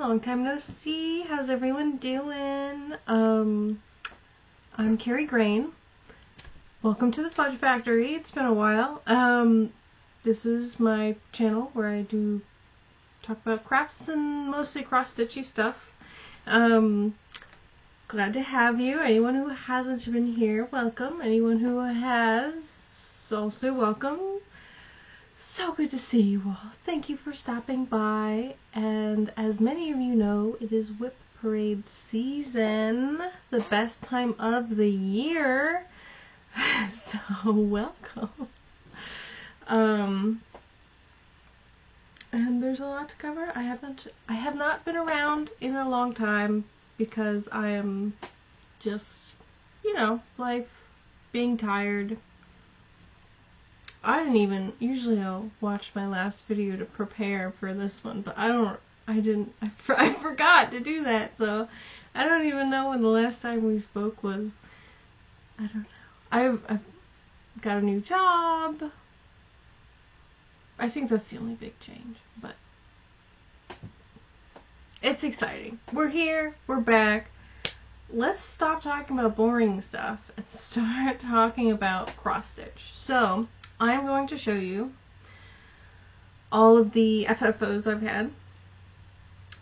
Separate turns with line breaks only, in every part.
long time no see. How's everyone doing? I'm Carrie Grain. Welcome to the Fudge Factory. It's been a while. This is my channel where I do talk about crafts and mostly cross-stitchy stuff. Glad to have you. Anyone who hasn't been here, welcome. Anyone who has, also welcome. So good to see you all. Thank you for stopping by. And as many of you know, it is WIP Parade season, the best time of the year. So welcome. And there's a lot to cover. I have not been around in a long time because I am just, life, being tired. Usually I'll watch my last video to prepare for this one, but I forgot to do that, so I don't even know when the last time we spoke was. I don't know. I've got a new job. I think that's the only big change, but it's exciting. We're here, we're back. Let's stop talking about boring stuff and start talking about cross-stitch. So, I'm going to show you all of the FFOs I've had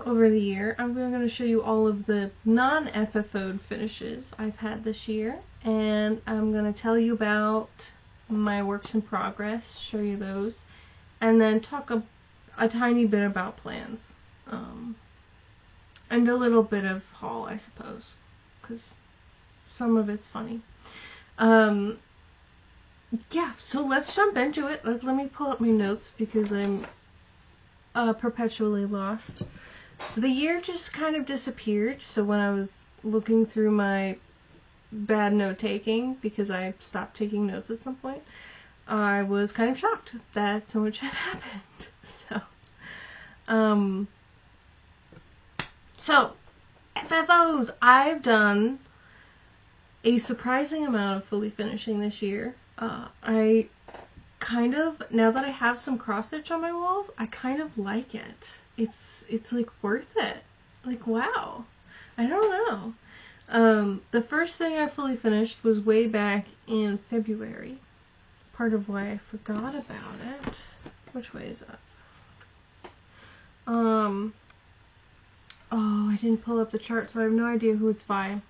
over the year. I'm going to show you all of the non-FFO'd finishes I've had this year, and I'm going to tell you about my works in progress, show you those, and then talk a tiny bit about plans, and a little bit of haul, I suppose, because some of it's funny. Yeah, so let's jump into it. Let me pull up my notes because I'm perpetually lost. The year just kind of disappeared, so when I was looking through my bad note-taking, because I stopped taking notes at some point, I was kind of shocked that so much had happened. So FFOs, I've done a surprising amount of fully finishing this year. I kind of, now that I have some cross-stitch on my walls, I kind of like it. It's like worth it. Like, wow. I don't know. The first thing I fully finished was way back in February. Part of why I forgot about it. Which way is that? Oh, I didn't pull up the chart, so I have no idea who it's by.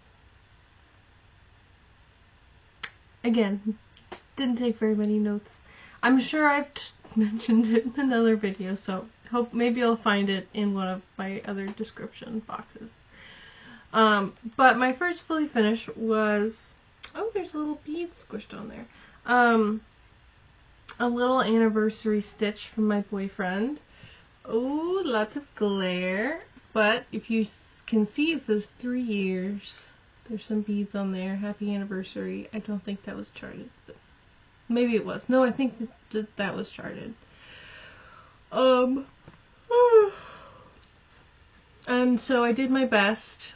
Again, didn't take very many notes. I'm sure I've mentioned it in another video, so maybe I'll find it in one of my other description boxes. But my first fully finish was, oh, there's a little bead squished on there. A little anniversary stitch from my boyfriend. Oh, lots of glare. But if you can see, it says 3 years. There's some beads on there. Happy anniversary. I don't think that was charted, but maybe it was. No, I think that was charted. And so I did my best.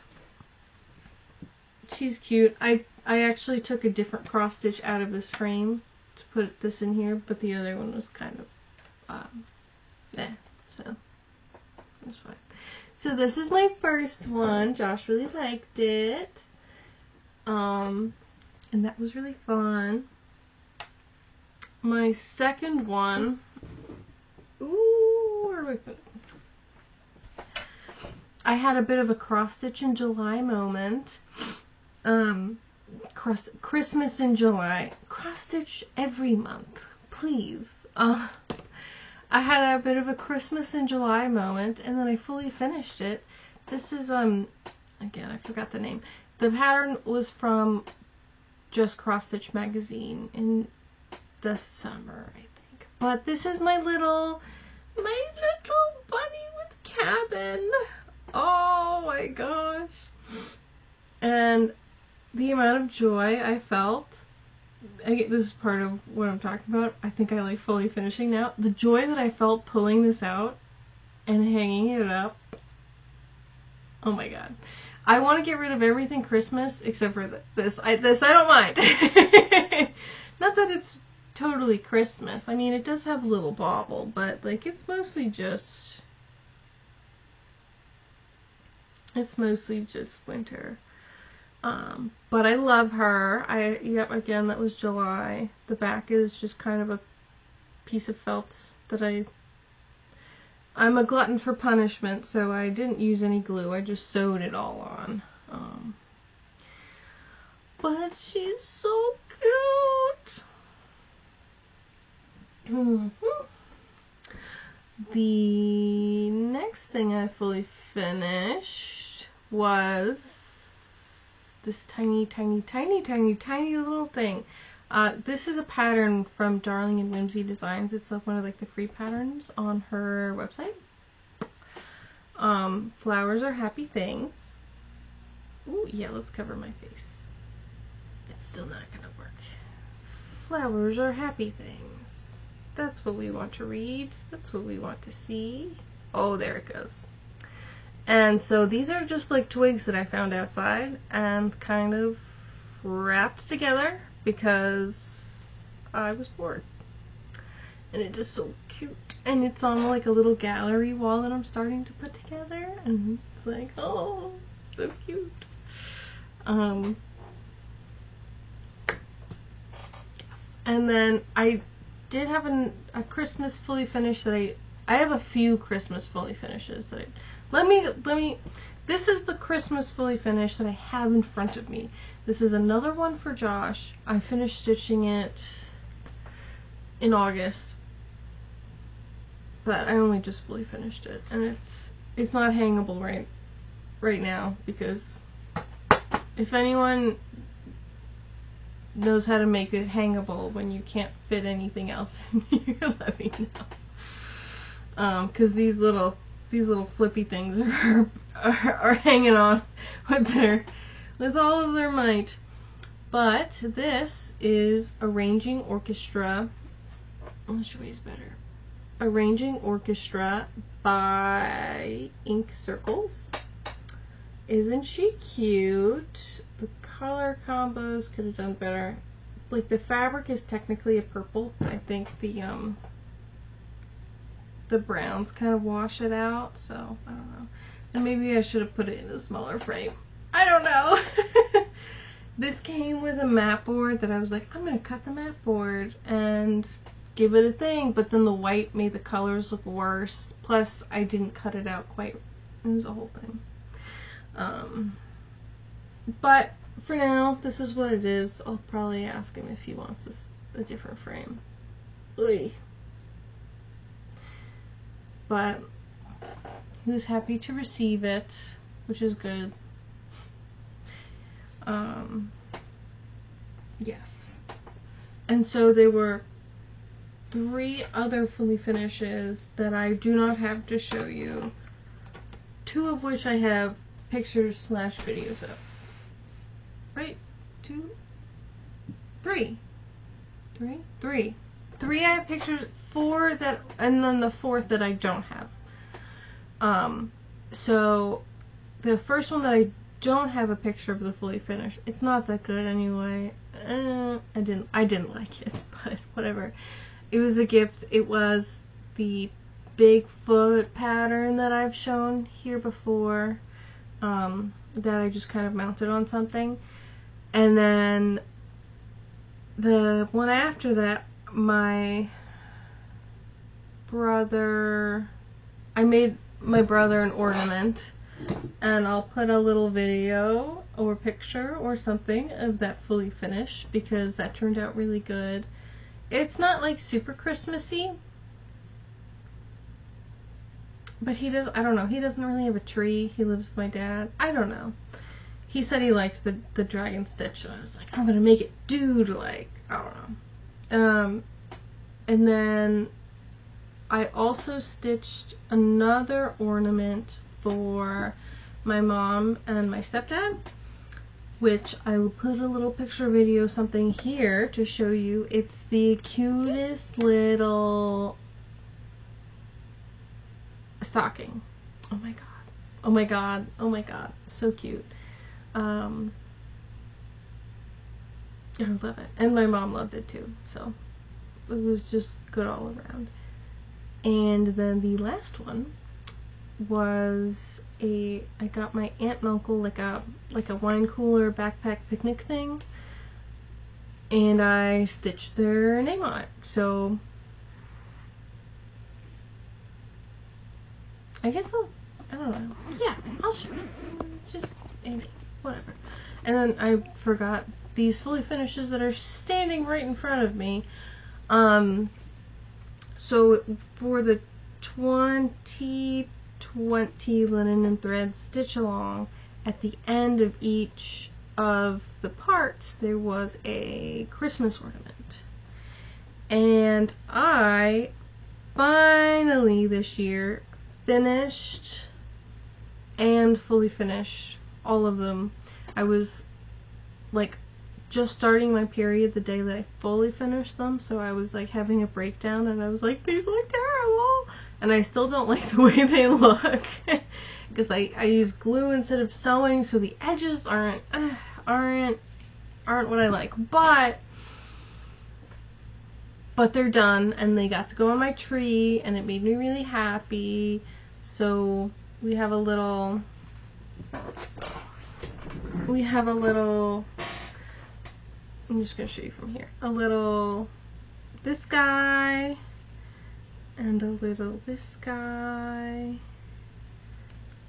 She's cute. I actually took a different cross stitch out of this frame to put this in here, but the other one was kind of so that's fine. So this is my first one. Josh really liked it. And that was really fun. My second one, ooh, where do I put it? I had a bit of a cross-stitch in July moment. Christmas in July. Cross-stitch every month, please. I had a bit of a Christmas in July moment, and then I fully finished it. This is, again, I forgot the name. The pattern was from Just Cross Stitch magazine in the summer, I think. But this is my little bunny with cabin. Oh my gosh. And the amount of joy I felt, this is part of what I'm talking about. I think I like fully finishing now. The joy that I felt pulling this out and hanging it up. Oh my god. I want to get rid of everything Christmas except for this. This I don't mind. Not that it's totally Christmas. I mean, it does have a little bauble, but like it's mostly just It's mostly just winter. But I love her. Yep, again, that was July. The back is just kind of a piece of felt that I'm a glutton for punishment, so I didn't use any glue. I just sewed it all on. But she's so cute. The next thing I fully finished was this tiny little thing. This is a pattern from Darling and Whimsy Designs. It's like one of the free patterns on her website. Flowers are happy things. Ooh, yeah, let's cover my face. It's still not gonna work. Flowers are happy things. That's what we want to read. That's what we want to see. Oh, there it goes. And so these are just like twigs that I found outside and kind of wrapped together because I was bored. And it is so cute. And it's on like a little gallery wall that I'm starting to put together. And it's like, oh, so cute. Yes. And then I did have a Christmas fully finished that I have a few Christmas fully finishes that this is the Christmas fully finished that I have in front of me. This is another one for Josh. I finished stitching it in August, but I only just fully finished it, and it's not hangable right now, because if anyone knows how to make it hangable when you can't fit anything else in here, let me know. Because these little flippy things are hanging on with all of their might. But this is Arranging Orchestra. I'll show you better. Arranging Orchestra by Ink Circles. Isn't she cute? The color combos could have done better. Like, the fabric is technically a purple. I think the browns kind of wash it out, so I don't know. And maybe I should have put it in a smaller frame. I don't know. This came with a mat board that I was like, I'm gonna cut the mat board and give it a thing, but then the white made the colors look worse. Plus, I didn't cut it out quite. It was a whole thing. But for now, this is what it is. I'll probably ask him if he wants a different frame. Oy. But he was happy to receive it, which is good. Yes. And so there were 3 other fully finishes that I do not have to show you. 2 of which I have pictures / videos of. Right? 2? 3. 3 I have pictures, 4 that, and then the 4th that I don't have. So the first one that I don't have a picture of the fully finished, it's not that good anyway. I didn't like it, but whatever. It was a gift. It was the Bigfoot pattern that I've shown here before, that I just kind of mounted on something. And then the one after that, I made my brother an ornament, and I'll put a little video or picture or something of that fully finished, because that turned out really good. It's not like super Christmassy, but I don't know, he doesn't really have a tree. He lives with my dad. I don't know. He said he likes the dragon stitch, and I was like, I'm gonna make it dude-like. I don't know. And then I also stitched another ornament for my mom and my stepdad, which I will put a little picture video something here to show you. It's the cutest little stocking. Oh my god. Oh my god. Oh my god. So cute. I love it. And my mom loved it too. So it was just good all around. And then the last one was I got my aunt and uncle like a wine cooler backpack picnic thing, and I stitched their name on it. So I guess I don't know. Yeah, I'll show you. It's just whatever. And then I forgot these fully finishes that are standing right in front of me. So for the 2020 Linen and Thread Stitch Along, at the end of each of the parts there was a Christmas ornament. And I finally this year finished and fully finished all of them. I was like just starting my period the day that I fully finished them, so I was like having a breakdown and I was like, these look terrible, and I still don't like the way they look because I use glue instead of sewing, so the edges aren't what I like, but they're done and they got to go on my tree and it made me really happy. So we have a little I'm just going to show you from here. A little this guy, and a little this guy,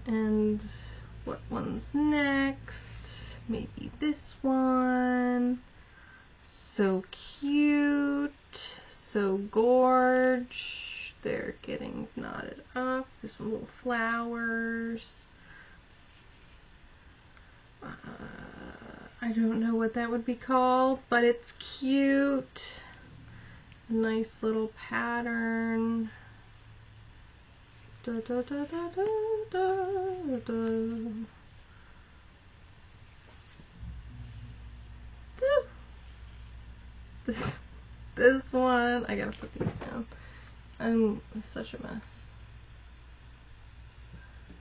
and what one's next? Maybe this one. So cute, so gorge. They're getting knotted up. This one, little flowers. I don't know what that would be called, but it's cute. Nice little pattern. Da, da, da, da, da, da, da. This one, I gotta put these down. I'm such a mess.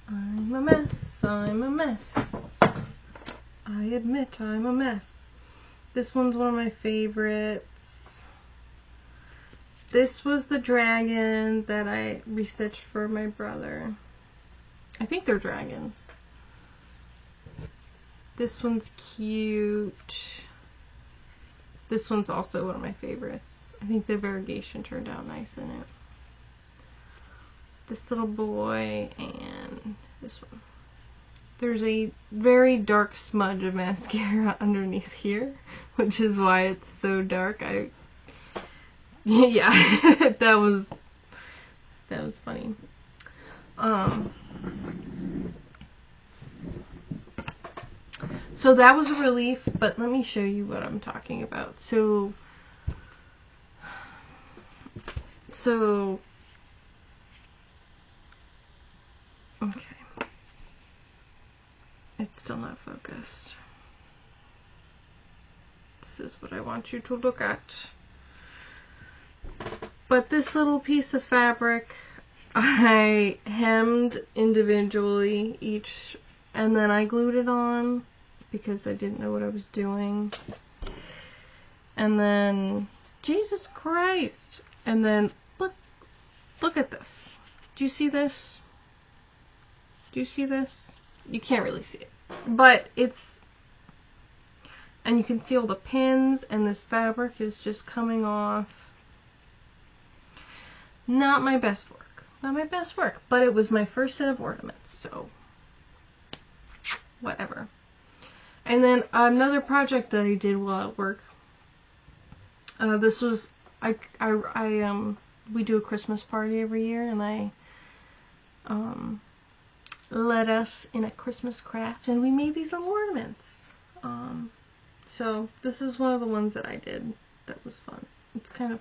I'm a mess. I'm a mess. I admit I'm a mess. This one's one of my favorites. This was the dragon that I restitched for my brother. I think they're dragons. This one's cute. This one's also one of my favorites. I think the variegation turned out nice in it. This little boy and this one. There's a very dark smudge of mascara underneath here, which is why it's so dark. Yeah, that was funny. So that was a relief, but let me show you what I'm talking about. So okay. It's still not focused. This is what I want you to look at. But this little piece of fabric, I hemmed individually each, and then I glued it on because I didn't know what I was doing. And then, Jesus Christ! And then, look at this. Do you see this? Do you see this? You can't really see it, but it's, and you can see all the pins, and this fabric is just coming off. Not my best work. Not my best work, but it was my first set of ornaments, so whatever. And then another project that I did while at work. This was we do a Christmas party every year, and I led us in a Christmas craft, and we made these little ornaments. So this is one of the ones that I did that was fun. It's kind of,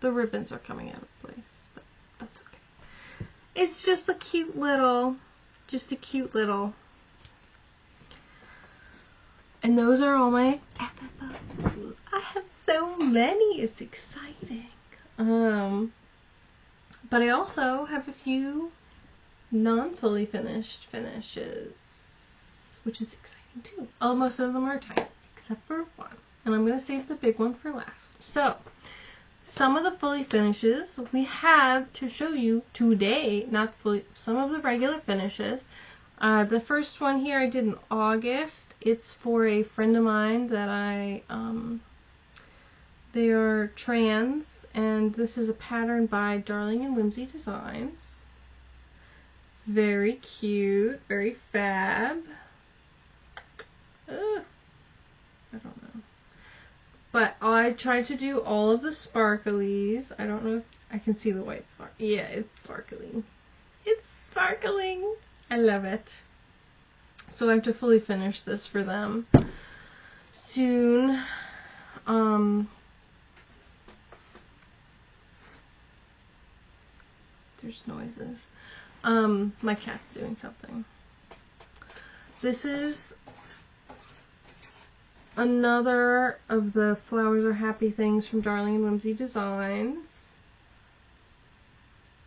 the ribbons are coming out of place, but that's okay. It's just a cute little, and those are all my FFOs. I have so many, it's exciting. But I also have a few non-fully finished finishes, which is exciting too. Most of them are tiny, except for one. And I'm going to save the big one for last. So, some of the fully finishes we have to show you today. Not fully, some of the regular finishes. The first one here I did in August. It's for a friend of mine that they are trans, and this is a pattern by Darling and Whimsy Designs. Very cute, very fab. I don't know. But I tried to do all of the sparklies. I don't know if I can see the white spark. Yeah, it's sparkling. It's sparkling. I love it. So I have to fully finish this for them soon. There's noises. My cat's doing something. This is another of the Flowers Are Happy things from Darling and Whimsy Designs.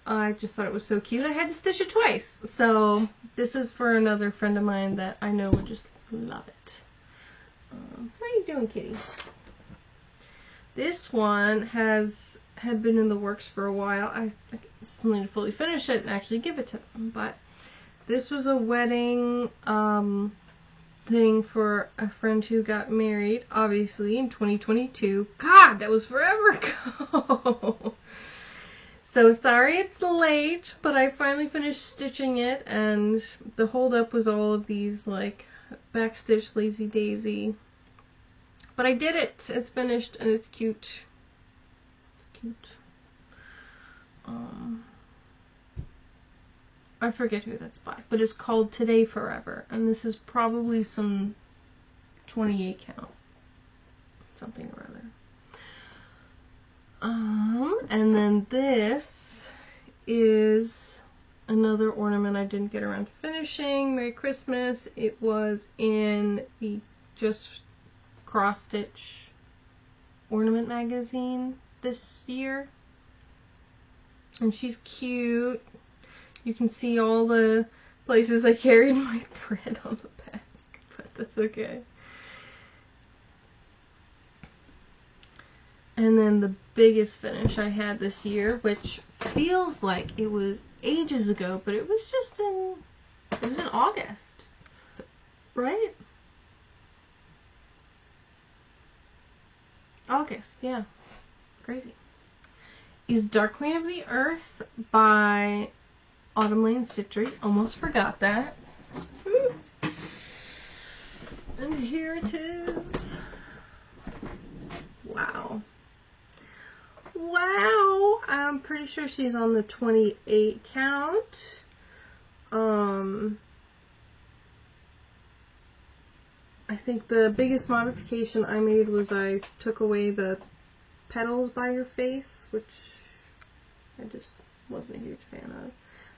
I just thought it was so cute. I had to stitch it twice. So this is for another friend of mine that I know would just love it. How are you doing, kitty? This one had been in the works for a while. I still need to fully finish it and actually give it to them. But this was a wedding thing for a friend who got married, obviously, in 2022. God, that was forever ago. So sorry it's late, but I finally finished stitching it, and the holdup was all of these, like, backstitch lazy daisy. But I did it. It's finished, and it's cute. It's cute. I forget who that's by, but it's called Today Forever, and this is probably some 28 count. Something or other. And then this is another ornament I didn't get around to finishing. Merry Christmas. It was in the Just Cross Stitch ornament magazine this year. And she's cute. You can see all the places I carried my thread on the back, but that's okay. And then the biggest finish I had this year, which feels like it was ages ago, but it was just it was in August, right? August, yeah. Crazy. Is Dark Queen of the Earth by Lane Stitchery. Almost forgot that. And here it is. Wow. Wow! I'm pretty sure she's on the 28 count. I think the biggest modification I made was I took away the petals by her face, which I just wasn't a huge fan of.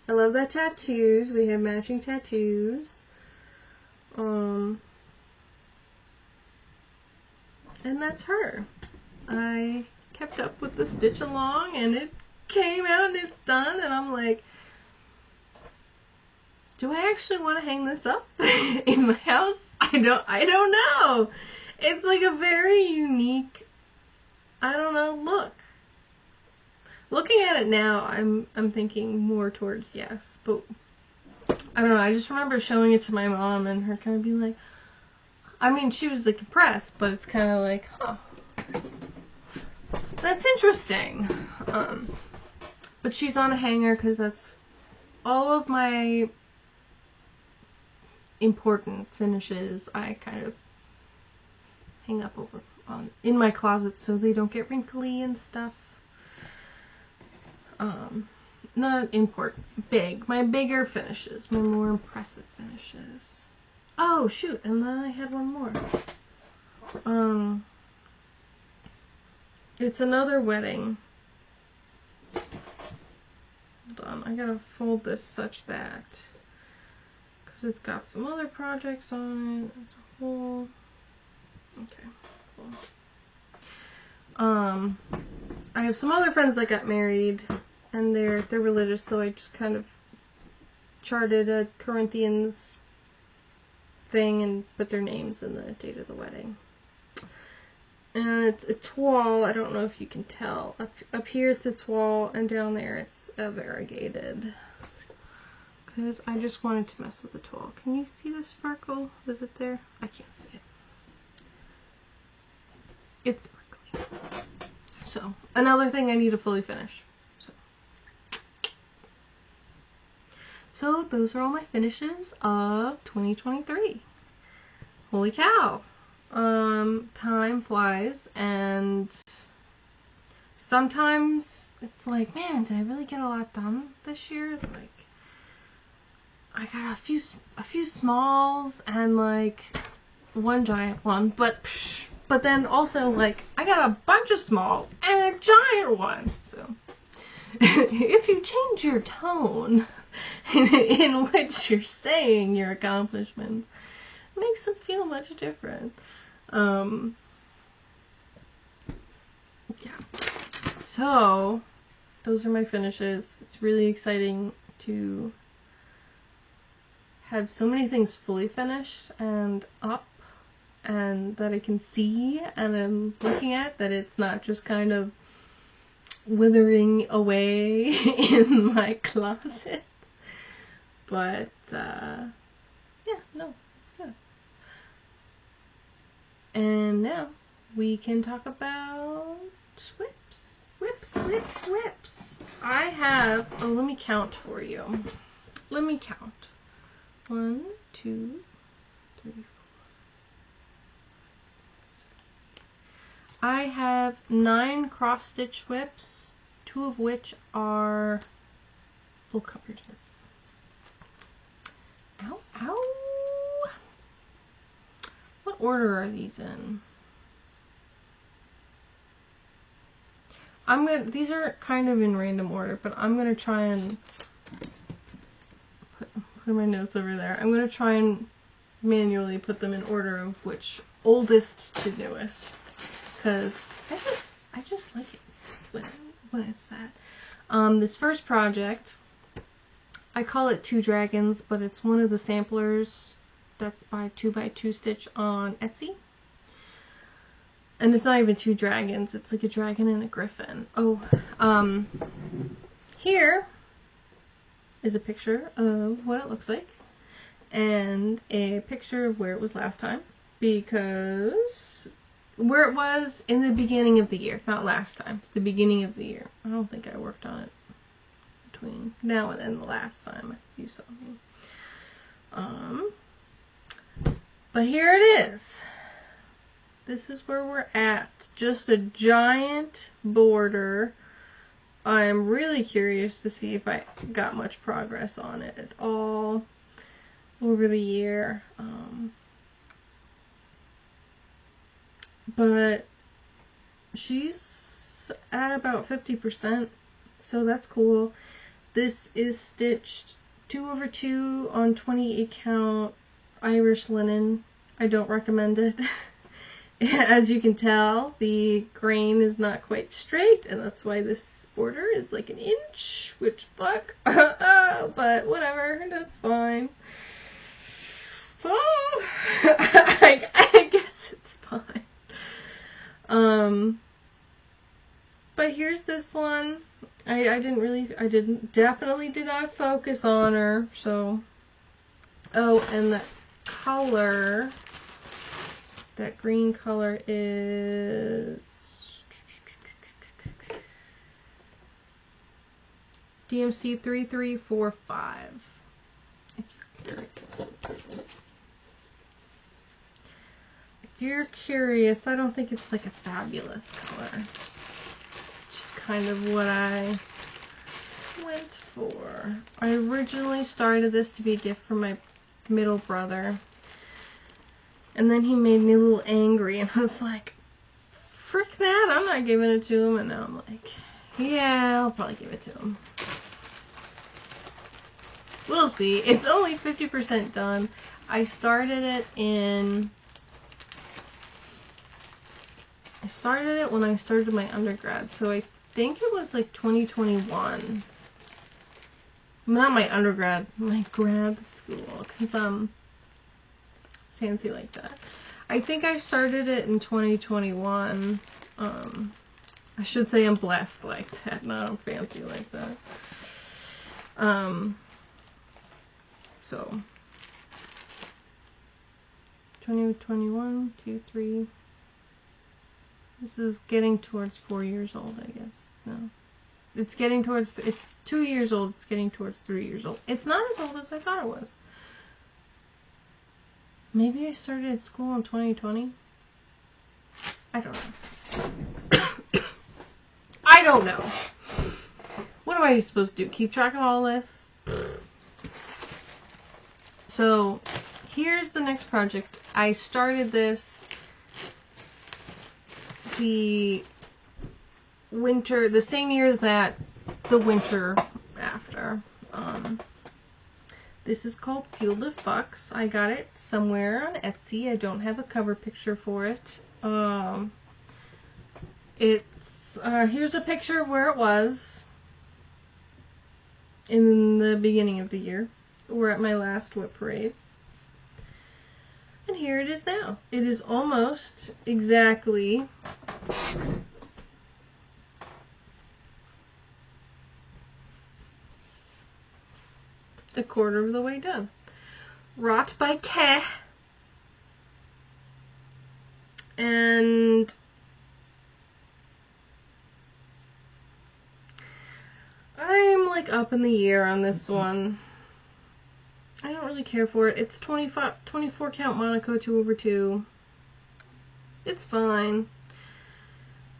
I love that tattoos. We have matching tattoos. And that's her. I kept up with the stitch along, and it came out and it's done, and I'm like, do I actually want to hang this up in my house? I don't know. It's like a very unique, I don't know, look. Looking at it now, I'm thinking more towards yes, but I don't know. I just remember showing it to my mom and her kind of being like, I mean, she was like impressed, but it's kind of like, huh, that's interesting. But she's on a hanger because that's all of my important finishes. I kind of hang up over in my closet so they don't get wrinkly and stuff. Not important, big. My bigger finishes, my more impressive finishes. Oh shoot, and then I had one more. It's another wedding. Hold on, I gotta fold this such that, because it's got some other projects on it. It's a whole. Okay, cool. I have some other friends that got married, and they're religious, so I just kind of charted a Corinthians thing and put their names and the date of the wedding. And it's a toile. I don't know if you can tell. Up here it's a toile, and down there it's a variegated. Because I just wanted to mess with the toile. Can you see the sparkle? Is it there? I can't see it. It's sparkly. So, another thing I need to fully finish. So those are all my finishes of 2023. Holy cow. Time flies, and sometimes it's like, man, did I really get a lot done this year? Like, I got a few smalls and like one giant one, but then also like I got a bunch of smalls and a giant one. So if you change your tone in which you're saying your accomplishments, it makes them feel much different. Yeah. So those are my finishes. It's really exciting to have so many things fully finished and up, and that I can see and I'm looking at, that it's not just kind of withering away in my closet. But yeah, no, it's good. And now we can talk about whips. I have, oh, let me count for you. Let me count. 1, 2, 3, 4. I have 9 cross-stitch whips, 2 of which are full coverages. Ow, ow! What order are these in? These are kind of in random order, but I'm gonna try and put my notes over there. I'm gonna try and manually put them in order of which oldest to newest, because I just like it when it's that. This first project, I call it 2 Dragons, but it's one of the samplers that's by 2x2 Stitch on Etsy. And it's not even 2 dragons, it's like a dragon and a griffin. Oh, here is a picture of what it looks like, and a picture of where it was last time, because where it was in the beginning of the year, not last time, the beginning of the year. I don't think I worked on it between now and then the last time you saw me. But here it is. This is where we're at. Just a giant border. I'm really curious to see if I got much progress on it at all over the year. But she's at about 50%, so that's cool. This is stitched 2/2 on 28 count Irish linen. I don't recommend it. As you can tell, the grain is not quite straight, and that's why this border is like 1 inch, which fuck. But whatever, that's fine. Oh, I guess it's fine. But here's this one. I definitely did not focus on her, so. Oh, and that color, that green color is DMC 3345, if you're curious. If you're curious, I don't think it's like a fabulous color. Just kind of what I went for. I originally started this to be a gift from my middle brother, and then he made me a little angry, and I was like, frick that, I'm not giving it to him. And now I'm like, yeah, I'll probably give it to him. We'll see. It's only 50% done. I started it when I started my undergrad, so I think it was like 2021. Not my undergrad, my grad school, because I'm fancy like that. I think I started it in 2021. I should say I'm blessed like that, not I'm fancy like that. So 2021, 2, 3. This is getting towards 4 years old, I guess. No. It's 2 years old, it's getting towards 3 years old. It's not as old as I thought it was. Maybe I started at school in 2020? I don't know. I don't know. What am I supposed to do? Keep track of all this? So, here's the next project. I started this the same year as that, the winter after. This is called Field of Fucks. I got it somewhere on Etsy. I don't have a cover picture for it. Here's a picture of where it was in the beginning of the year. We're at my last WIP Parade. And here it is now. It is almost exactly a quarter of the way done. Wrought by K. And I'm like up in the air on this one. I don't really care for it. It's 24 count Monaco 2/2. It's fine.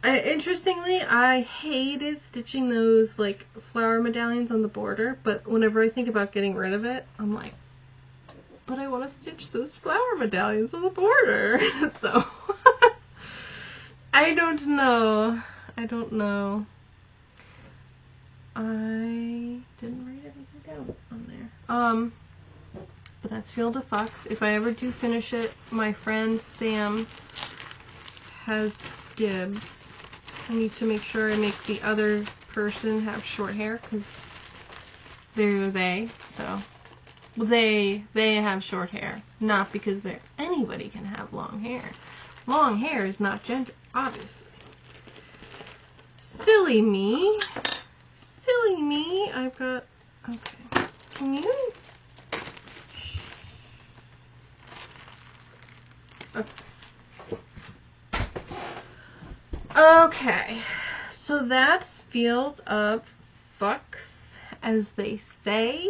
Interestingly, I hated stitching those like flower medallions on the border, but whenever I think about getting rid of it, I'm like, but I want to stitch those flower medallions on the border. So, I don't know. I didn't write everything down on there. But that's Field of Fucks. If I ever do finish it, my friend Sam has dibs. I need to make sure I make the other person have short hair, because they're they, so they have short hair, not because anybody can have long hair. Long hair is not gender, obviously. Silly me. I've got, okay, can you? Okay, so that's Field of Fucks, as they say.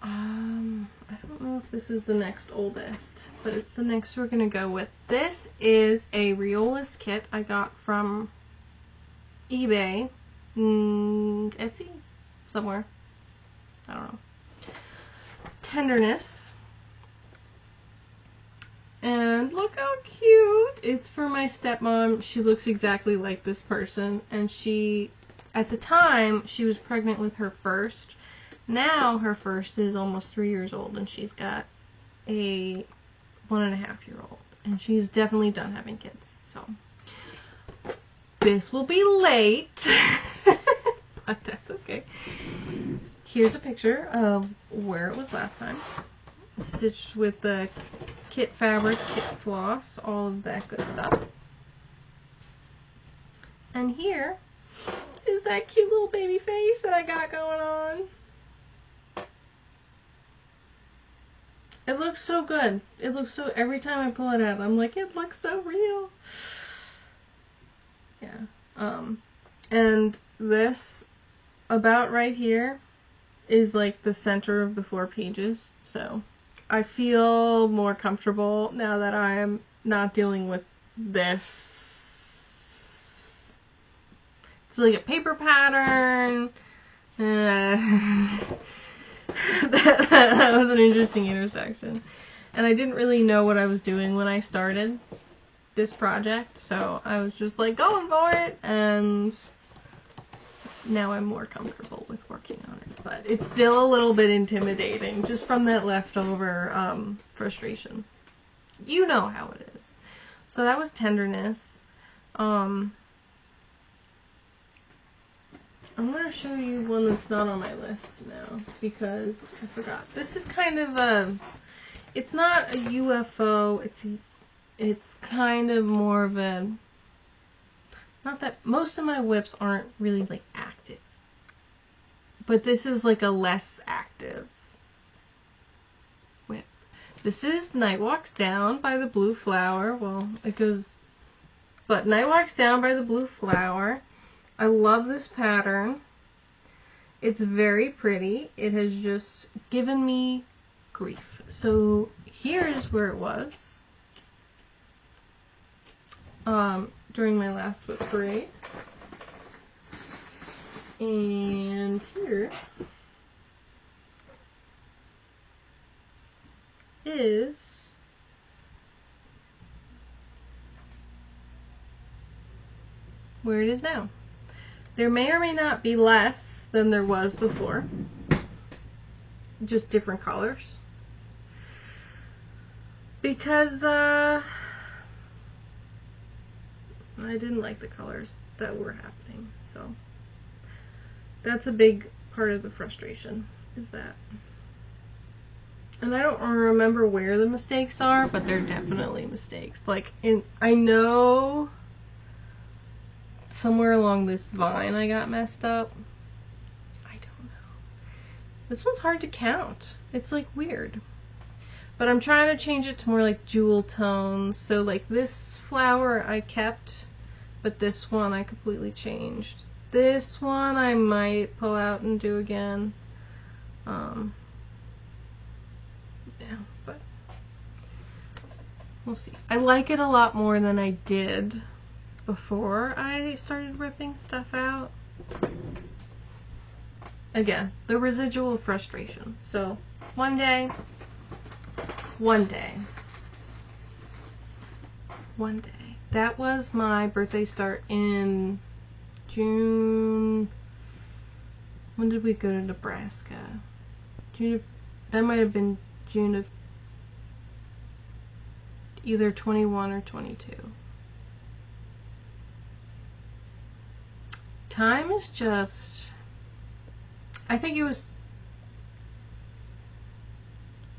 I don't know if this is the next oldest, but it's the next we're gonna go with. This is a Riolis kit I got from eBay, Etsy, somewhere. I don't know. Tenderness. And look how cute! It's for my stepmom. She looks exactly like this person. And at the time, she was pregnant with her first. Now her first is almost 3 years old, and she's got a 1.5-year-old. And she's definitely done having kids. So, this will be late. But that's okay. Here's a picture of where it was last time. Stitched with the kit fabric, kit floss, all of that good stuff. And here is that cute little baby face that I got going on. It looks so good. It looks so, every time I pull it out, I'm like, it looks so real. Yeah. And this, about right here, is like the center of the 4 pages. So, I feel more comfortable now that I am not dealing with this. It's like a paper pattern. That was an interesting intersection. And I didn't really know what I was doing when I started this project, so I was just like going for it, and now I'm more comfortable with working on it. But it's still a little bit intimidating, just from that leftover frustration. You know how it is. So that was Tenderness. I'm going to show you one that's not on my list now, because I forgot. This is kind of it's not a UFO, it's kind of more of a, not that, most of my WIPs aren't really like active, but this is like a less active WIP. This is Night Walks Down by the Blue Flower. Well, it goes, but Night Walks Down by the Blue Flower. I love this pattern. It's very pretty. It has just given me grief. So here's where it was during my last WIP parade. And here is where it is now. There may or may not be less than there was before. Just different colors. Because I didn't like the colors that were happening. So that's a big part of the frustration, is that. And I don't remember where the mistakes are, but they're definitely mistakes. Like, I know somewhere along this vine I got messed up. I don't know. This one's hard to count. It's like weird. But I'm trying to change it to more like jewel tones. So like this flower I kept, but this one I completely changed. This one I might pull out and do again. Yeah, but we'll see. I like it a lot more than I did before I started ripping stuff out. Again, the residual frustration. So one day. That was my birthday start in June. When did we go to Nebraska? That might have been June of either 21 or 22. Time is just, I think it was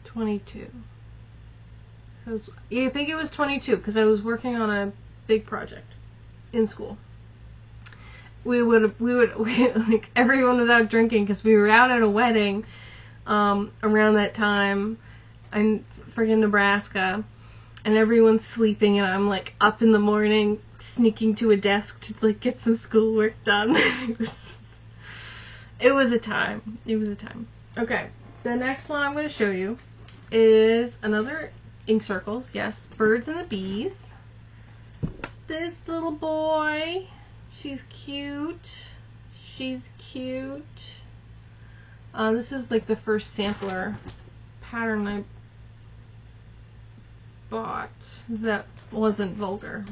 22. So I think it was 22 because I was working on a big project in school. We would like everyone was out drinking because we were out at a wedding around that time in friggin' Nebraska, and everyone's sleeping, and I'm like up in the morning sneaking to a desk to like get some schoolwork done. It was a time. Okay, the next one I'm going to show you is another Ink Circles. Yes, Birds and the Bees. This little boy, she's cute. This is like the first sampler pattern I bought that wasn't vulgar.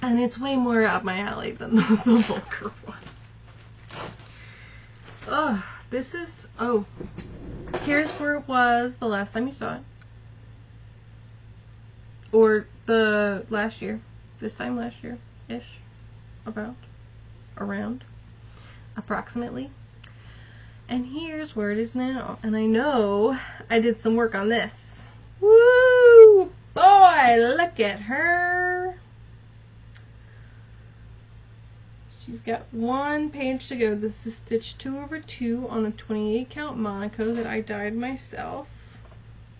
And it's way more up my alley than the vulgar one. Oh, this is, here's where it was the last time you saw it. Or the last year. This time last year-ish. Around. Approximately. And here's where it is now. And I know I did some work on this. Woo! Boy, look at her. She's got one page to go. This is stitch 2/2 on a 28 count Monaco that I dyed myself.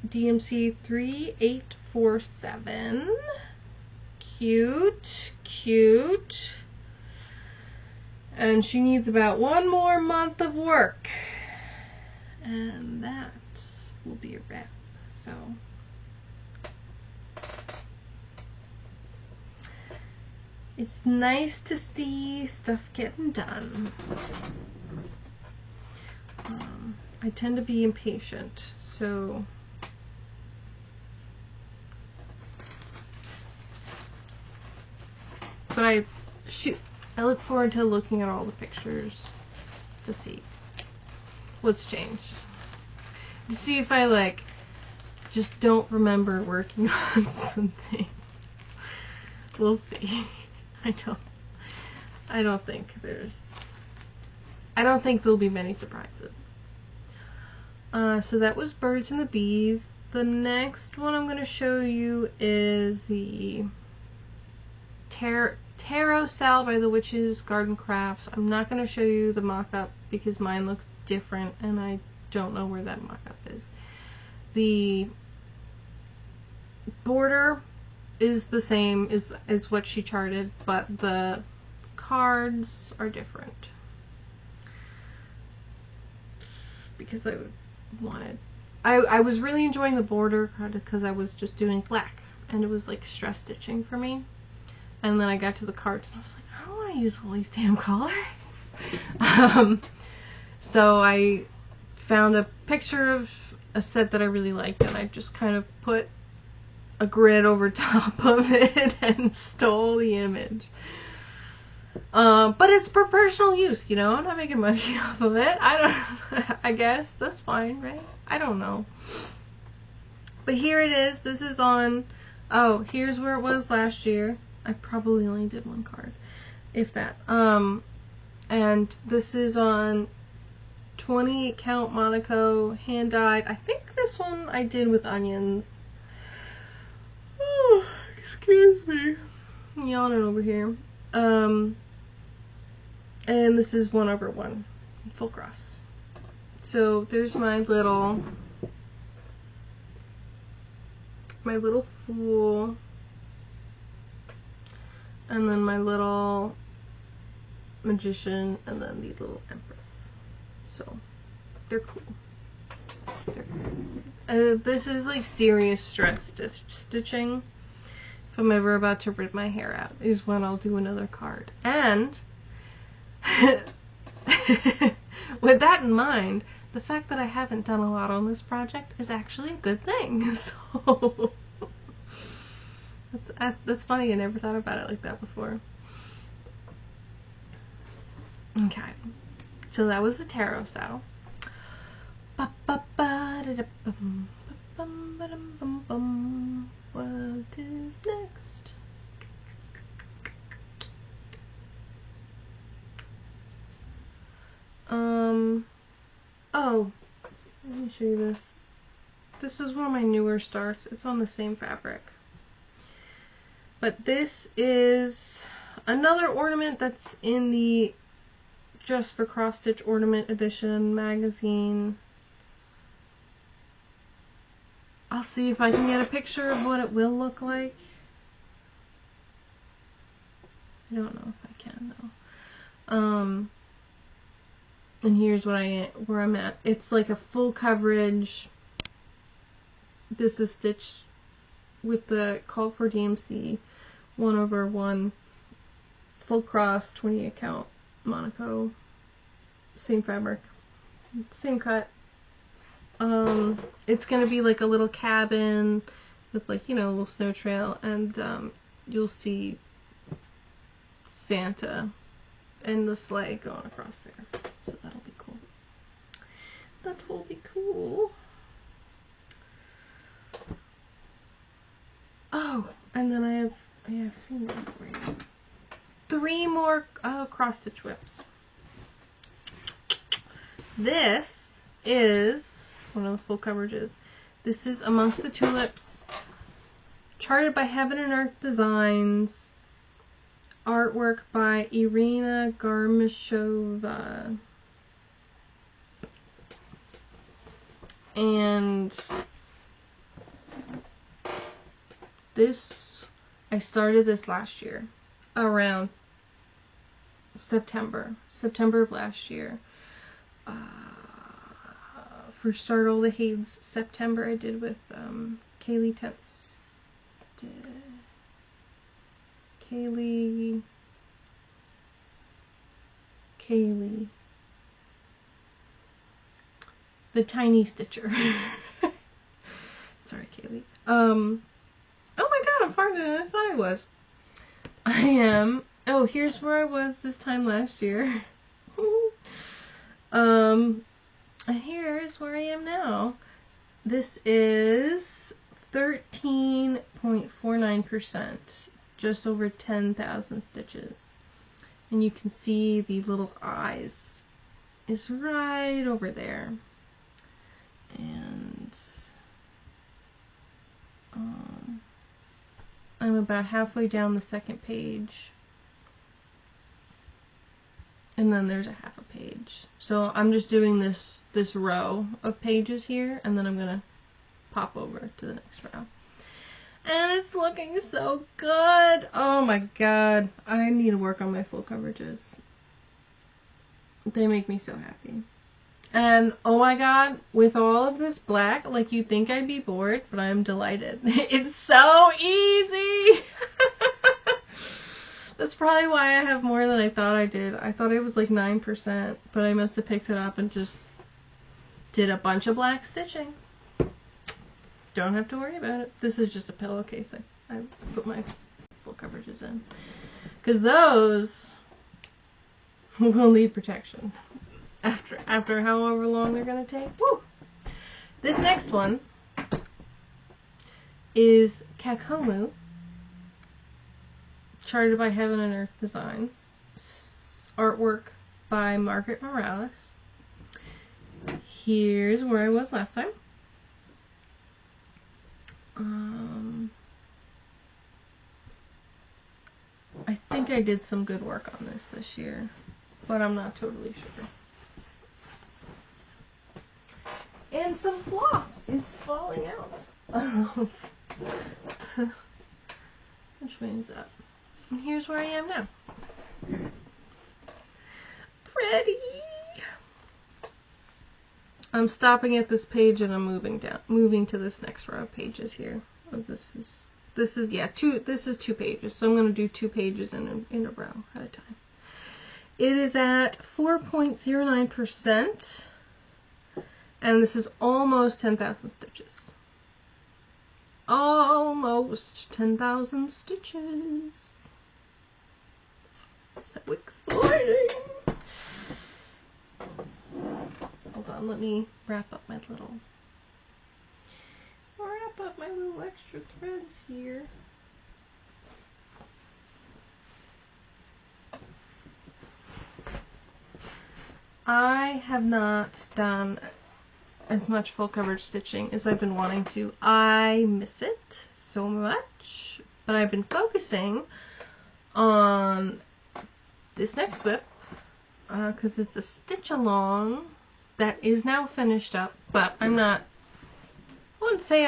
DMC 3847. Cute. And she needs about one more month of work. And that will be a wrap. So it's nice to see stuff getting done. I tend to be impatient, so but I look forward to looking at all the pictures to see what's changed. To see if I like just don't remember working on something. We'll see. I don't think there's I don't think there'll be many surprises. So that was Birds and the Bees. The next one I'm going to show you is the Earth SAL by the Witches Garden Crafts. I'm not going to show you the mock-up because mine looks different and I don't know where that mock-up is. The border is the same as what she charted, but the cards are different. Because I was really enjoying the border card because I was just doing black and it was like stress stitching for me. And then I got to the cards and I was like, I don't want to use all these damn colors. So I found a picture of a set that I really liked and I just kind of put a grid over top of it and stole the image. But it's for personal use, you know, I'm not making money off of it. I guess that's fine, right? I don't know. But here it is. This is on, here's where it was last year. I probably only did one card, if that. And this is on 20 count Monaco, hand dyed. I think this one I did with onions. Oh, excuse me. Yawning over here. And this is 1/1, full cross. So there's my little fool, and then my little magician, and then the little empress. So they're cool. This is like serious stress stitching. If I'm ever about to rip my hair out, is when I'll do another card. And with that in mind, the fact that I haven't done a lot on this project is actually a good thing. So that's funny. I never thought about it like that before. Okay, so that was the Tarot SAL. What is next? Oh, let me show you this. This is one of my newer starts. It's on the same fabric. But this is another ornament that's in the Just for Cross Stitch Ornament Edition magazine. I'll see if I can get a picture of what it will look like. I don't know if I can though. And here's where I'm at. It's like a full coverage. This is stitched with the Call for DMC 1/1 full cross 28 count Monaco. Same fabric, same cut. It's gonna be like a little cabin with, like, you know, a little snow trail, and you'll see Santa and the sleigh going across there. So that'll be cool. That will be cool. Oh, and then I have 3 more for you. 3 more cross stitch whips. This is one of the full coverages. This is Amongst the Tulips, charted by Heaven and Earth Designs, artwork by Irina Garmashova, and this, I started this last year, around September of last year. First started all the HAEDs September. I did with Kaylee the Tiny Stitcher. Sorry, Kaylee. Oh my god, I'm farther than I thought I was. I am. Oh, here's where I was this time last year. And here's where I am now. This is 13.49%, just over 10,000 stitches. And you can see the little eyes is right over there. And I'm about halfway down the second page. And then there's a half a page. So I'm just doing this row of pages here, and then I'm going to pop over to the next row. And it's looking so good. Oh my god. I need to work on my full coverages. They make me so happy. And oh my god, with all of this black, like, you'd think I'd be bored, but I'm delighted. It's so easy. That's probably why I have more than I thought I did. I thought it was like 9%, but I must have picked it up and just did a bunch of black stitching. Don't have to worry about it. This is just a pillowcase I put my full coverages in. Because those will need protection after however long they're going to take. Woo! This next one is Kakomu, charted by Heaven and Earth Designs. Artwork by Margret Morales. Here's where I was last time. I think I did some good work on this year, but I'm not totally sure. And some floss is falling out. Which means that. And here's where I am now. Pretty. I'm stopping at this page and I'm moving to this next row of pages here. Oh, this is 2 pages, so I'm going to do 2 pages in a row at a time. It is at 4.09%, and this is almost 10,000 stitches. Almost 10,000 stitches. So exciting! Hold on, let me wrap up my little extra threads here. I have not done as much full coverage stitching as I've been wanting to. I miss it so much, but I've been focusing on this next WIP because it's a stitch along that is now finished up, but I wouldn't say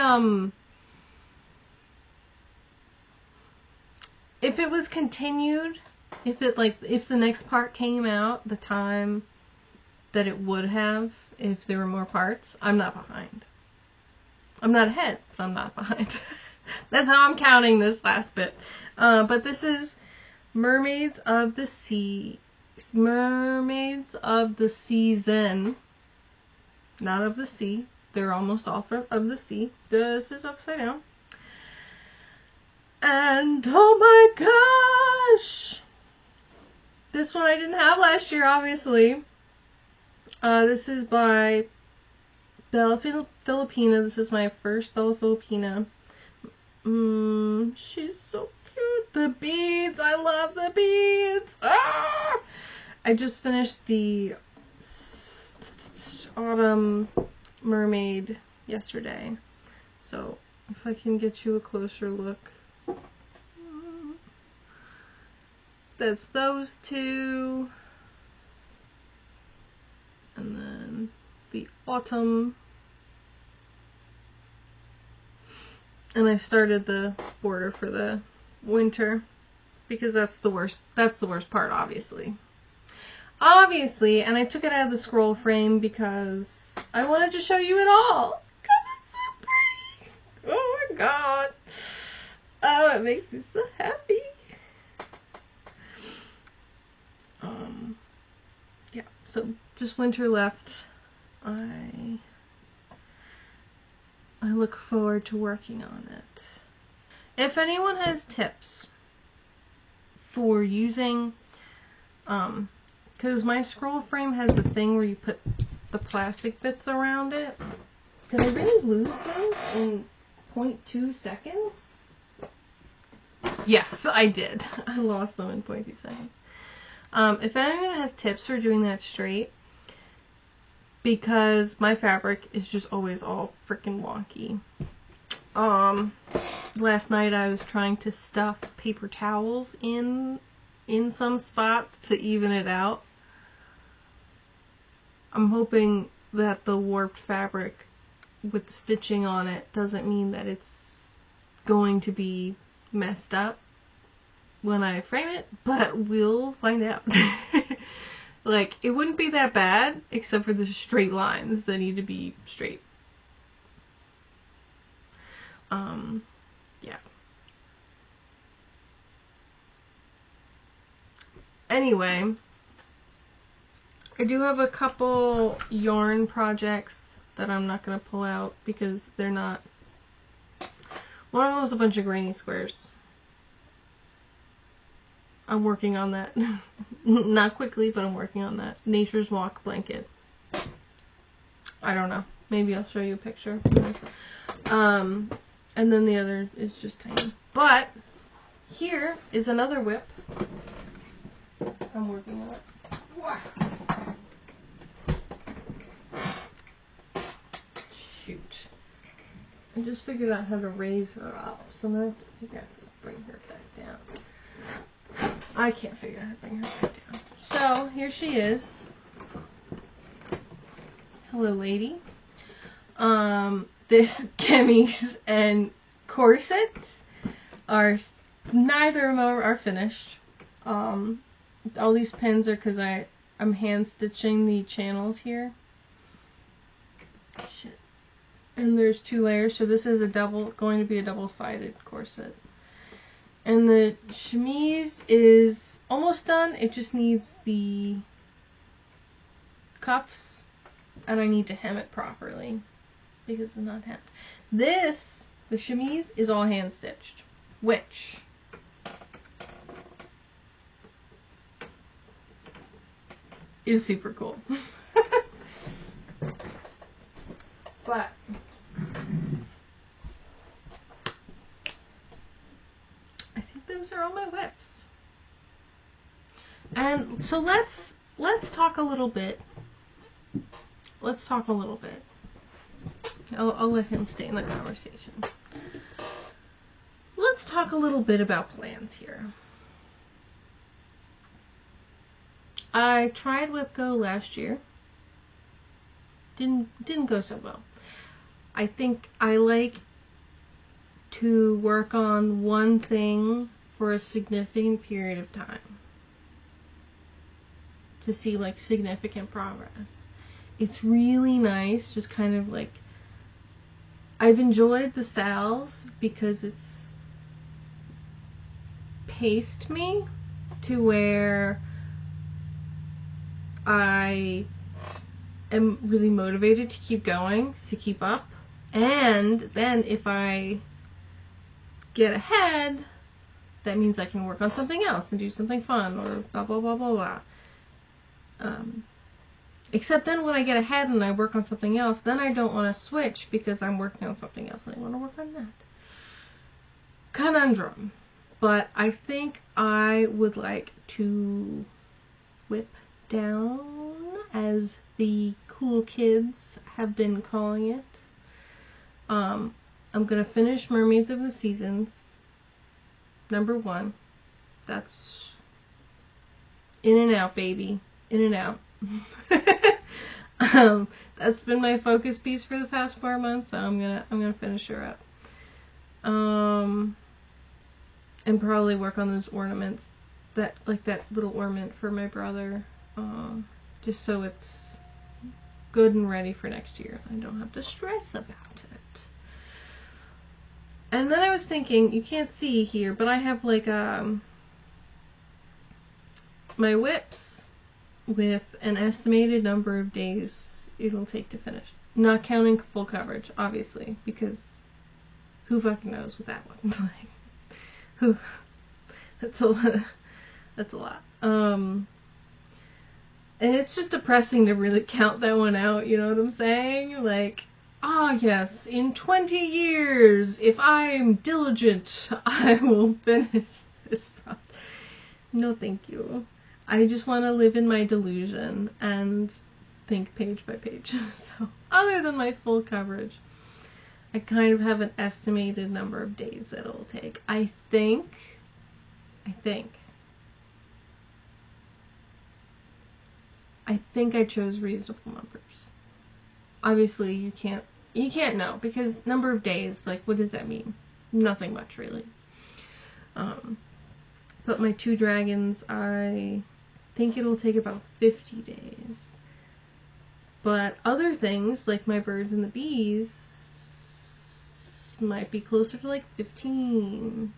if it was continued, if the next part came out the time that it would have if there were more parts, I'm not behind. I'm not ahead, but I'm not behind. That's how I'm counting this last bit. But this is Mermaids of the Sea. Mermaids of the Season. Not of the sea. They're almost all of the sea. This is upside down. And oh my gosh! This one I didn't have last year, obviously. This is by Bella Filipina. This is my first Bella Filipina. She's so cute. The beads! I love the beads! Ah! I just finished the Autumn Mermaid yesterday. So, if I can get you a closer look. That's those two. And then the Autumn. And I started the border for the Winter because that's the worst part, obviously. And I took it out of the scroll frame because I wanted to show you it all. Because it's so pretty. Oh my god. Oh, it makes me so happy. Yeah, so just Winter left. I look forward to working on it. If anyone has tips for using, because my scroll frame has the thing where you put the plastic bits around it. Did I really lose those in 0.2 seconds? Yes, I did. I lost them in 0.2 seconds. If anyone has tips for doing that straight, because my fabric is just always all freaking wonky. Last night I was trying to stuff paper towels in some spots to even it out. I'm hoping that the warped fabric with the stitching on it doesn't mean that it's going to be messed up when I frame it, but we'll find out. Like, it wouldn't be that bad, except for the straight lines that need to be straight. Yeah. Anyway, I do have a couple yarn projects that I'm not going to pull out because they're not... One of them was a bunch of granny squares. I'm working on that. Not quickly, but I'm working on that. Nature's Walk blanket. I don't know. Maybe I'll show you a picture. And then the other is just tiny. But here is another WIP. I'm working on it. Shoot. I just figured out how to raise her up, so now I think I have to bring her back down. I can't figure out how to bring her back down. So, here she is. Hello, lady. This chemise and corsets are, neither of them are finished. All these pins are because I'm hand stitching the channels here. Shit. And there's 2 layers, so this is going to be a double-sided corset. And the chemise is almost done. It just needs the cuffs, and I need to hem it properly because it's not hemmed. The chemise is all hand stitched, which is super cool. But I think those are all my WIPs. And so let's talk a little bit. Let's talk a little bit. I'll let him stay in the conversation. Let's talk a little bit about plans here. I tried WIP Go last year. Didn't go so well. I think I like to work on one thing for a significant period of time to see like significant progress. It's really nice, just kind of like, I've enjoyed the SALs because it's paced me to where I am really motivated to keep going, to keep up. And then if I get ahead, that means I can work on something else and do something fun or blah, blah, blah, blah, blah. Except then when I get ahead and I work on something else, then I don't want to switch because I'm working on something else and I want to work on that. Conundrum. But I think I would like to whip down, as the cool kids have been calling it. I'm going to finish Mermaids of the Seasons, #1. That's in and out, baby. In and out. That's been my focus piece for the past 4 months, so I'm gonna finish her up. And probably work on those ornaments, that little ornament for my brother, just so it's good and ready for next year. I don't have to stress about it. And then I was thinking, you can't see here, but I have like my WIPs with an estimated number of days it'll take to finish. Not counting full coverage, obviously, because who fucking knows what that one's like. That's a lot. That's a lot. And it's just depressing to really count that one out, you know what I'm saying? Like, yes, in 20 years, if I'm diligent, I will finish this project. No, thank you. I just want to live in my delusion, and think page by page. So other than my full coverage, I kind of have an estimated number of days that it'll take. I think I chose reasonable numbers. Obviously, you can't know, because number of days, like, what does that mean? Nothing much, really. But my 2 dragons, I think it'll take about 50 days. But other things, like my birds and the bees, might be closer to like 15.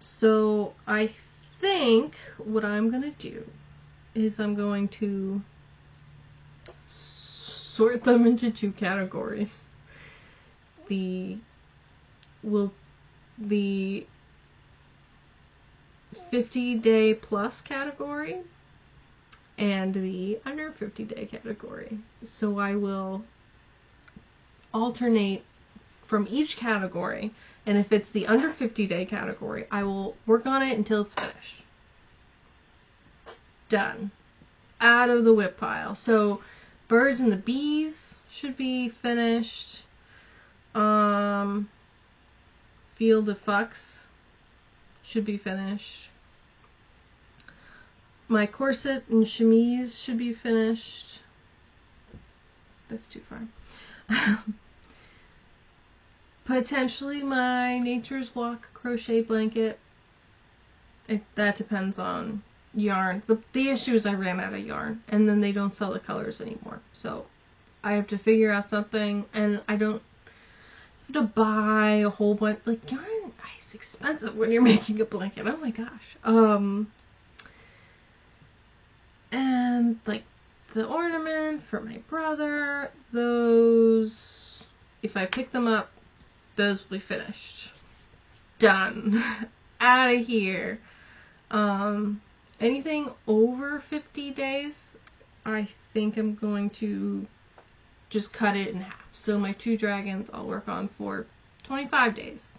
So I think what I'm going to do is I'm going to sort them into 2 categories. The 50-day plus category and the under 50-day category. So I will alternate from each category, and if it's the under 50-day category, I will work on it until it's finished. Done. Out of the WIP pile. So birds and the bees should be finished. Field of Fucks should be finished. My corset and chemise should be finished. That's too far. Potentially my Nature's Walk crochet blanket. That depends on yarn. The issue is I ran out of yarn, and then they don't sell the colors anymore. So I have to figure out something, and I don't have to buy a whole bunch. Like, yarn is expensive when you're making a blanket. Oh my gosh. And like the ornament for my brother, those, if I pick them up, those will be finished. Done. Out of here. Anything over 50 days, I think I'm going to just cut it in half. So my 2 dragons I'll work on for 25 days.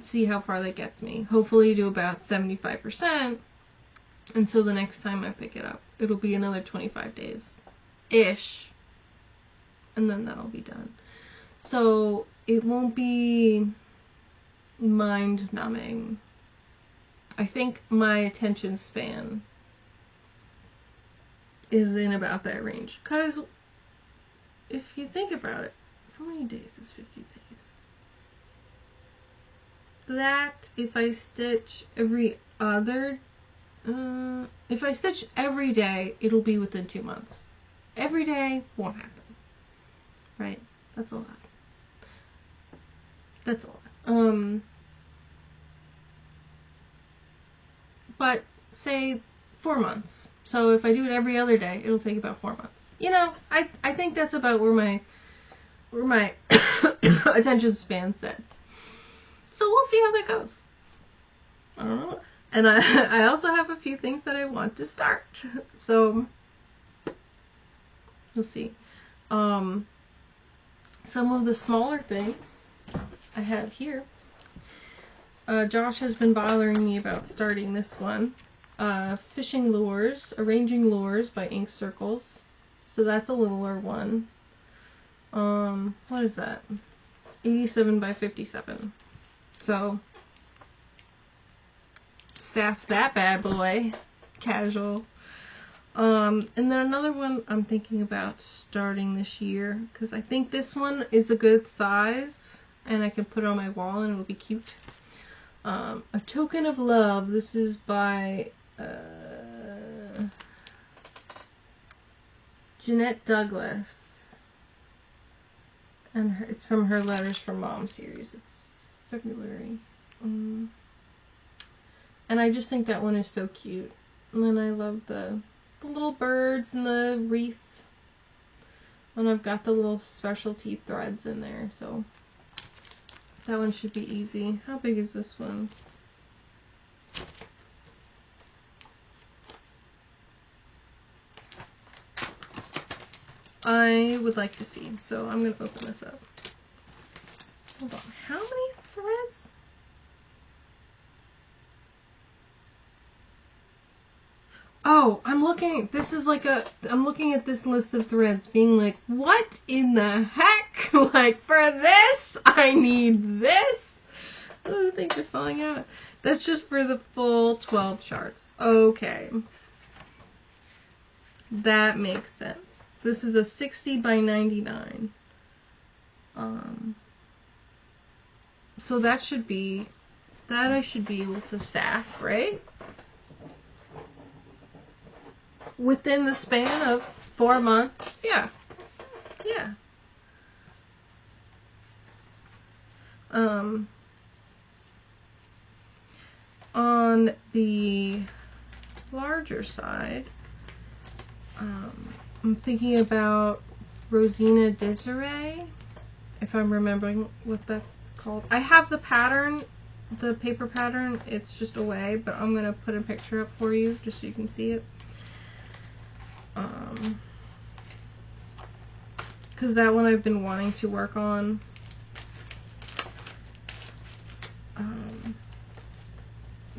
See how far that gets me. Hopefully do about 75%. And so the next time I pick it up, it'll be another 25 days-ish. And then that'll be done. So it won't be mind-numbing. I think my attention span is in about that range. Because if you think about it, how many days is 50 days? That, if I stitch every other, if I stitch every day, it'll be within 2 months. Every day won't happen. Right? That's a lot. That's a lot. But say 4 months. So if I do it every other day, it'll take about 4 months. You know, I think that's about where my attention span sits. So we'll see how that goes. I don't know. And I also have a few things that I want to start. So we'll see. Some of the smaller things I have here. Josh has been bothering me about starting this one. Fishing Lures, Arranging Lures by Ink Circles. So that's a littler one. What is that? 87 by 57. So, staff that bad boy. Casual. And then another one I'm thinking about starting this year, because I think this one is a good size, and I can put it on my wall and it'll be cute. A Token of Love. This is by Jeanette Douglas, and it's from her Letters from Mom series. It's February. And I just think that one is so cute. And then I love the little birds and the wreath. And I've got the little specialty threads in there, so that one should be easy. How big is this one? I would like to see, so I'm going to open this up. Hold on. How many threads? Oh, I'm looking at this list of threads being like, what in the heck? Like, for this, I need this. Oh, things are falling out. That's just for the full 12 charts. Okay. That makes sense. This is a 60 by 99. So that I should be able to staff, right? Within the span of 4 months. Yeah. Yeah. On the larger side, I'm thinking about Rosina Desiree, if I'm remembering what that's called. I have the pattern, the paper pattern, it's just away, but I'm going to put a picture up for you just so you can see it. Because that one I've been wanting to work on.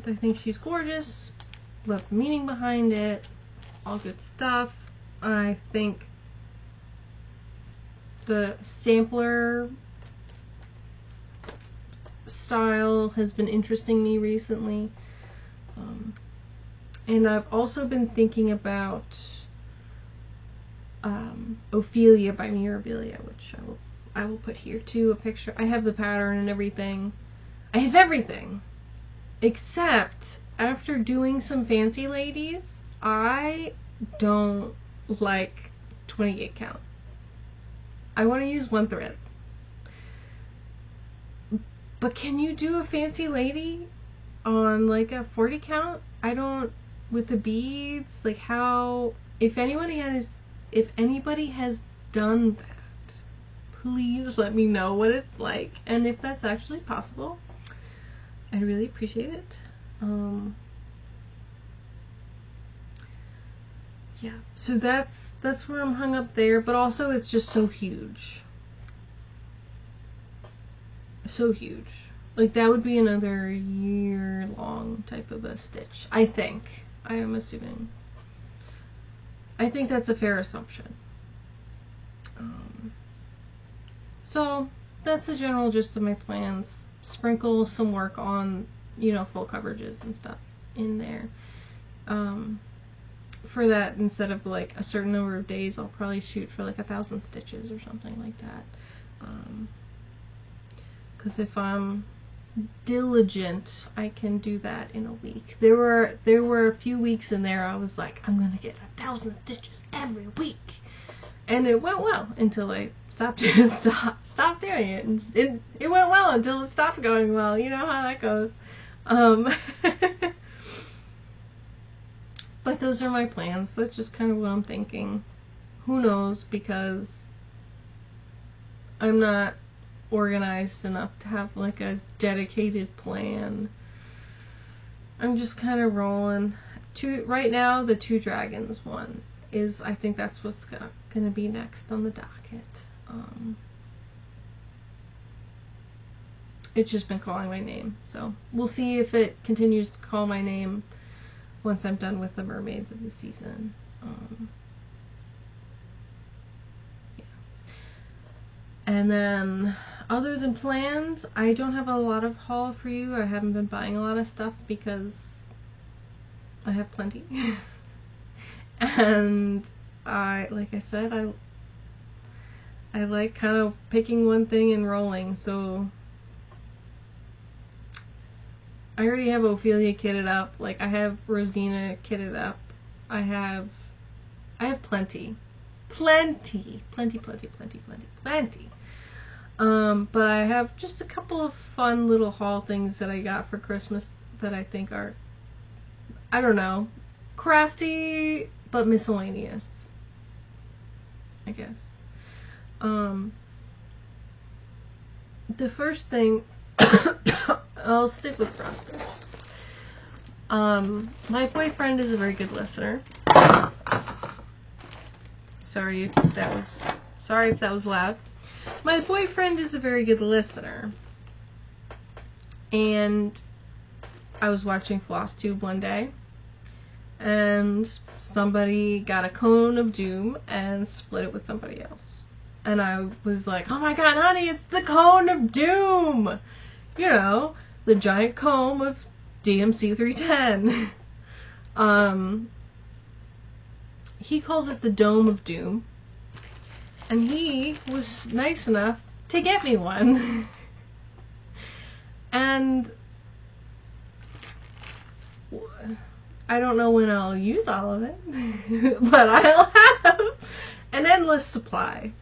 I think she's gorgeous. Love the meaning behind it. All good stuff. I think the sampler style has been interesting me recently. And I've also been thinking about Ophelia by Mirabilia, which I will put here too, a picture. I have the pattern and everything. I have everything. Except, after doing some fancy ladies, I don't like 28 count. I want to use one thread. But can you do a fancy lady on like a 40 count? I don't, with the beads, like how, if anybody has done that, please let me know what it's like and if that's actually possible. I really appreciate it. Yeah, so that's where I'm hung up there, but also it's just so huge. So huge. Like, that would be another year-long type of a stitch, I think. I am assuming. I think that's a fair assumption. So, that's the general gist of my plans. Sprinkle some work on, full coverages and stuff in there. For that, instead of like a certain number of days, I'll probably shoot for like 1,000 stitches or something like that. Because if I'm diligent, I can do that in a week. There were a few weeks in there I was like, I'm gonna get 1,000 stitches every week, and it went well until I stopped doing it. And it went well until it stopped going well. You know how that goes. But those are my plans. That's just kind of what I'm thinking. Who knows, because I'm not organized enough to have like a dedicated plan. I'm just kind of rolling. Right now, the 2 dragons one is, I think that's what's gonna be next on the docket. It's just been calling my name, so we'll see if it continues to call my name once I'm done with the mermaids of the season. Yeah. And then, other than plans, I don't have a lot of haul for you. I haven't been buying a lot of stuff because I have plenty. And like I said, I like kind of picking one thing and rolling, so I already have Ophelia kitted up. Like, I have Rosina kitted up. I have plenty. Plenty. But I have just a couple of fun little haul things that I got for Christmas that I think are, I don't know, crafty, but miscellaneous, I guess. The first thing, I'll stick with cross stitch. My boyfriend is a very good listener. Sorry if that was loud. My boyfriend is a very good listener. And I was watching FlossTube one day, and somebody got a cone of doom and split it with somebody else. And I was like, oh my god, honey, it's the cone of doom! You know, the giant cone of DMC 310. He calls it the Dome of Doom. And he was nice enough to get me one. And I don't know when I'll use all of it, but I'll have an endless supply.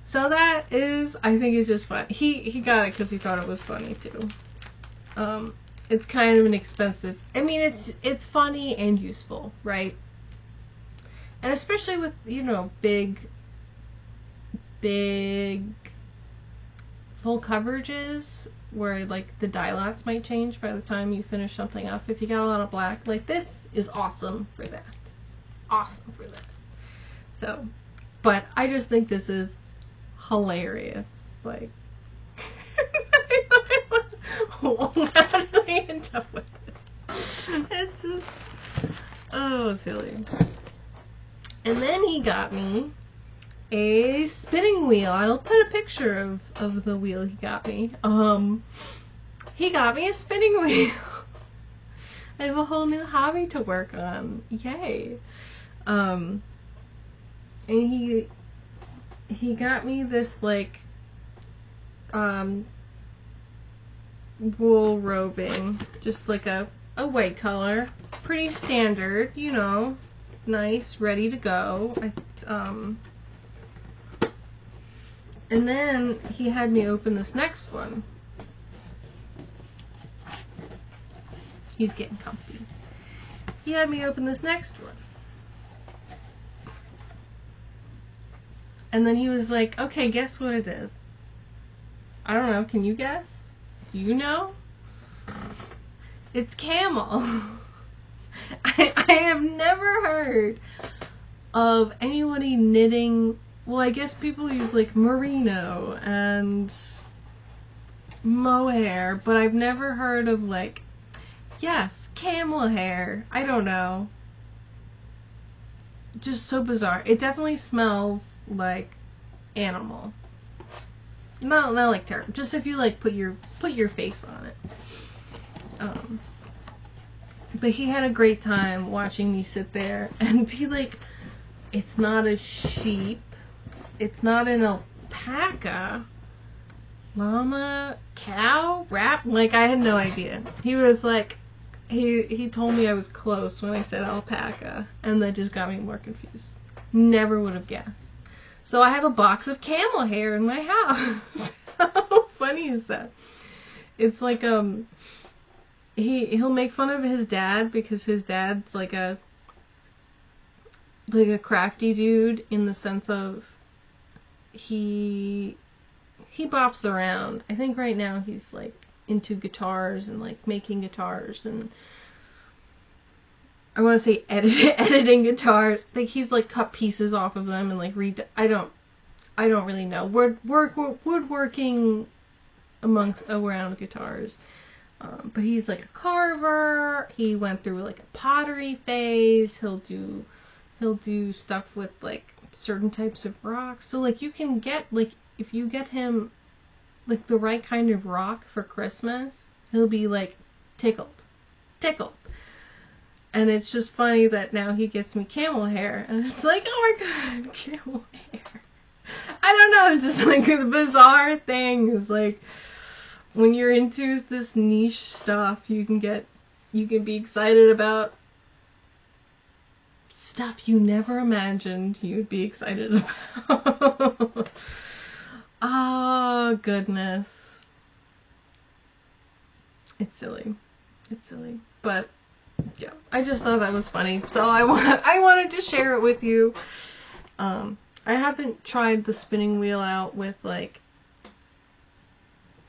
So that is, I think, is just fun. He got it because he thought it was funny too. It's kind of an expensive. I mean, it's funny and useful, right? And especially with, you know, big full coverages where like the dye lots might change by the time you finish something up. If you got a lot of black, like this is awesome for that. Awesome for that. So, but I just think this is hilarious. Like, how did I end up with it? It's just, oh, silly. And then he got me a spinning wheel. I'll put a picture of the wheel he got me. He got me a spinning wheel. I have a whole new hobby to work on. Yay. And he got me this like wool roving, just like a white color, pretty standard, you know, nice, ready to go. And then he had me open this next one. He's getting comfy. He had me open this next one. And then he was like, okay, guess what it is? I don't know, can you guess? Do you know? It's camel. I have never heard of anybody knitting. Well, I guess people use like merino and mohair, but I've never heard of like, yes, camel hair. I don't know. Just so bizarre. It definitely smells like animal. Not like terrible. Just if you like put your face on it. But he had a great time watching me sit there and be like, it's not a sheep. It's not an alpaca, llama, cow, rat. Like, I had no idea. He was like, he told me I was close when I said alpaca, and that just got me more confused. Never would have guessed. So I have a box of camel hair in my house. How funny is that? It's like, he'll make fun of his dad because his dad's like a crafty dude in the sense of he bops around. I think right now he's like into guitars and like making guitars, and I want to say editing guitars. Like he's like cut pieces off of them and like I don't really know. Woodworking around guitars. But he's like a carver. He went through like a pottery phase. He'll do stuff with like certain types of rocks. So like you can get, like, if you get him like the right kind of rock for Christmas, he'll be like tickled. And it's just funny that now he gets me camel hair, and it's like, oh my god, camel hair. I don't know, it's just like the bizarre thing is like, when you're into this niche stuff, you can be excited about stuff you never imagined you'd be excited about. Oh, goodness. It's silly. But, yeah, I just thought that was funny. So I wanted to share it with you. I haven't tried the spinning wheel out with, like,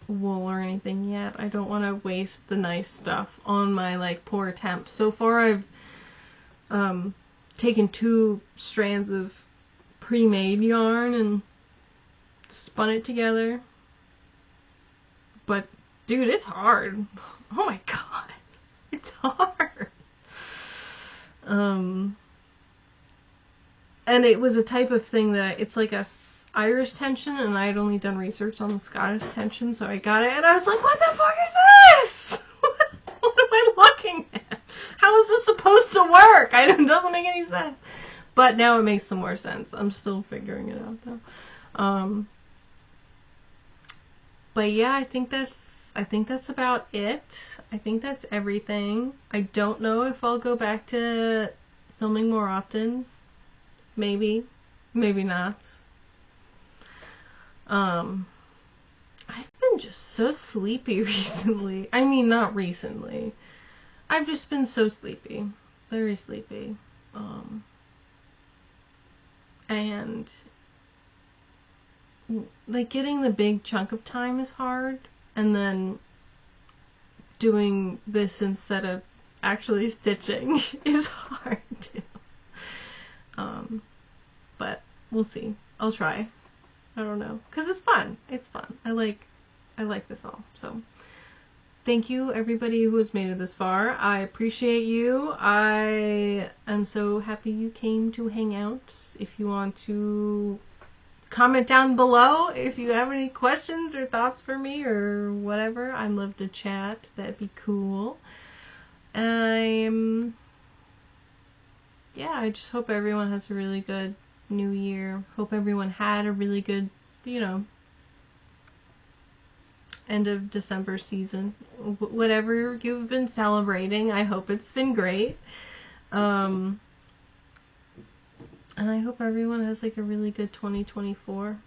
wool or anything yet. I don't want to waste the nice stuff on my, like, poor attempts. So far, I've taken 2 strands of pre-made yarn and spun it together. But, dude, it's hard. Oh my god. It's hard. And it was a type of thing that it's like a Irish tension, and I had only done research on the Scottish tension, so I got it, and I was like, what the fuck is this? What am I looking at? How is this supposed to work? It doesn't make any sense. But now it makes some more sense. I'm still figuring it out, though. But yeah, I think that's about it. I think that's everything. I don't know if I'll go back to filming more often. Maybe. Maybe not. I've been just so sleepy recently. I mean, not recently. I've just been so sleepy. Very sleepy. And like getting the big chunk of time is hard, and then doing this instead of actually stitching is hard too. But we'll see. I'll try. I don't know, because it's fun. It's fun. I like this all. So thank you everybody who has made it this far. I appreciate you. I am so happy you came to hang out. If you want to comment down below if you have any questions or thoughts for me or whatever, I'd love to chat. That'd be cool. I just hope everyone has a really good new year. Hope everyone had a really good, end of December season. Whatever you've been celebrating, I hope it's been great. And I hope everyone has like a really good 2024.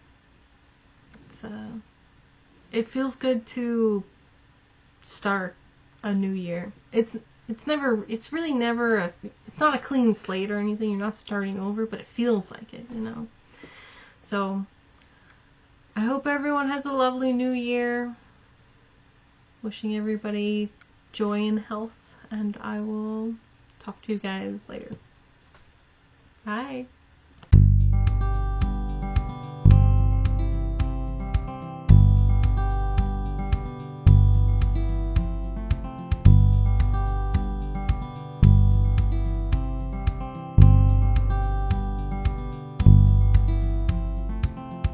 It feels good to start a new year. It's really never it's not a clean slate or anything. You're not starting over, but it feels like it, So I hope everyone has a lovely new year. Wishing everybody joy and health, and I will talk to you guys later. Bye.